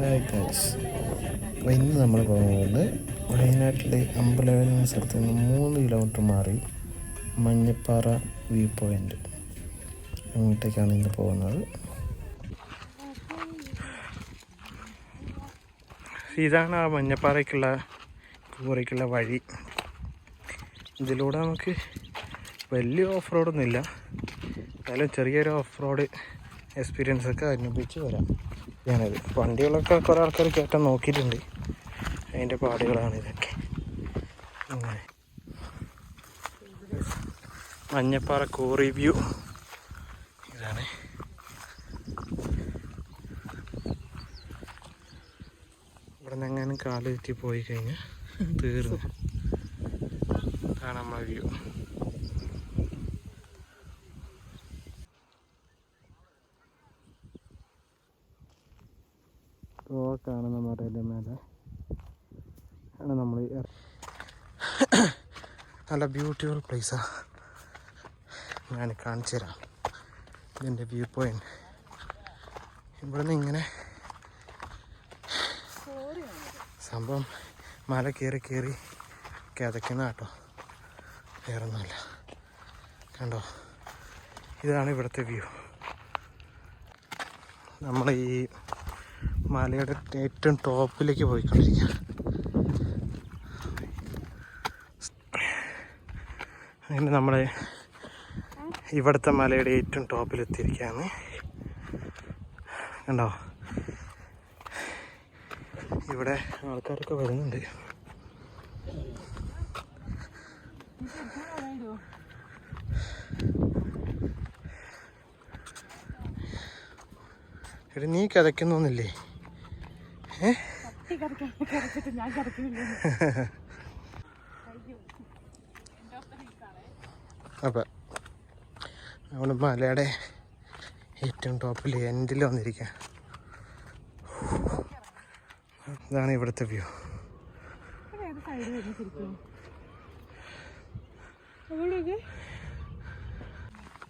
Hi guys, അപ്പോൾ ഇന്ന് നമ്മൾ പോകുന്നത് വയനാട്ടിലെ അമ്പലവയൽ എന്ന സ്ഥലത്ത് നിന്ന് 3 കിലോമീറ്റർ മാറി മഞ്ഞപ്പാറ വ്യൂ പോയിൻ്റ് അങ്ങോട്ടേക്കാണ് ഇന്ന് പോകുന്നത്. ഇതാണ് ആ മഞ്ഞപ്പാറയ്ക്കുള്ള കൂറയ്ക്കുള്ള വഴി. ഇതിലൂടെ നമുക്ക് വലിയ ഓഫ് റോഡൊന്നുമില്ല, എന്നാലും ചെറിയൊരു ഓഫ് റോഡ് എക്സ്പീരിയൻസ് ഒക്കെ അനുഭവിച്ച് വരാം. ഞാനത് വണ്ടികളൊക്കെ കുറേ ആൾക്കാർ കയറ്റാൻ നോക്കിയിട്ടുണ്ട്, അതിൻ്റെ പാടുകളാണ് ഇതൊക്കെ. മഞ്ഞപ്പാറ കോറി വ്യൂ ഇതാണ്. ഇവിടെ നിന്ന് എങ്ങാനും കാലെത്തി പോയി കഴിഞ്ഞാൽ തീർന്നു. ഇതാണ് നമ്മളെ വ്യൂ. കാണുന്ന മറയിലെ മേലെ ആണ് നമ്മൾ. നല്ല ബ്യൂട്ടിഫുൾ പ്ലേസാണ്, ഞാൻ കാണിച്ചു തരാം. ഇതിൻ്റെ വ്യൂ പോയിന്റ് ഇവിടെ നിന്ന് ഇങ്ങനെ സംഭവം മല കയറി കിതക്കുന്ന കേട്ടോ, വേറൊന്നുമല്ല. കണ്ടോ, ഇതാണ് ഇവിടുത്തെ വ്യൂ. നമ്മൾ ഈ മലയുടെ ഏറ്റവും ടോപ്പിലേക്ക് പോയിക്കൊണ്ടിരിക്കുക. അങ്ങനെ നമ്മൾ ഇവിടുത്തെ മലയുടെ ഏറ്റവും ടോപ്പിലെത്തിയിരിക്കുകയാണ്. കണ്ടോ, ഇവിടെ ആൾക്കാരൊക്കെ വരുന്നുണ്ട്. എടി, നീ കിതയ്ക്കുന്നൊന്നില്ലേ? അപ്പം നമ്മൾ മലയുടെ ഏറ്റവും ടോപ്പിൽ എൻഡിൽ വന്നിരിക്കുക. ഇതാണ് ഇവിടുത്തെ വ്യൂ.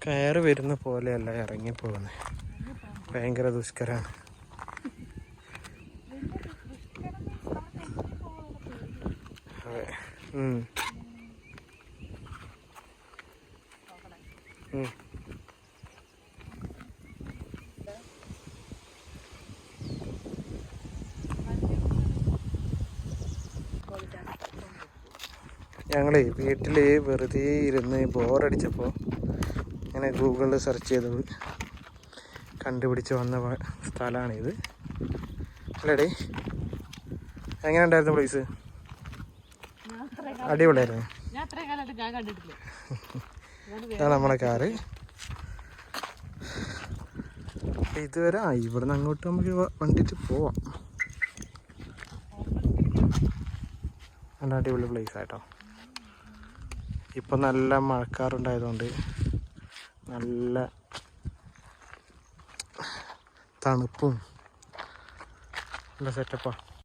കയറി വരുന്ന പോലെയല്ല ഇറങ്ങിപ്പോകുന്നത്, ഭയങ്കര ദുഷ്കരമാണ്. ഞങ്ങൾ വീട്ടിൽ വെറുതെ ഇരുന്ന് ബോറടിച്ചപ്പോൾ ഇങ്ങനെ ഗൂഗിളിൽ സെർച്ച് ചെയ്ത് കണ്ടുപിടിച്ച് വന്ന സ്ഥലമാണിത്. അല്ലേടേ, എങ്ങനെ ഉണ്ടായിരുന്നു പ്ലേസ്? അടിപൊളിയായിരുന്നു. ഇതാണ് നമ്മളെ കാറ്. ഇതുവരെ ഇവിടെ നിന്ന് അങ്ങോട്ട് നമുക്ക് വണ്ടിയിട്ട് പോവാം. നല്ല അടിപൊളി പ്ലേസ് ആയിട്ടോ. ഇപ്പം നല്ല മഴക്കാറുണ്ടായതുകൊണ്ട് നല്ല തണുപ്പും നല്ല സെറ്റപ്പാണ്.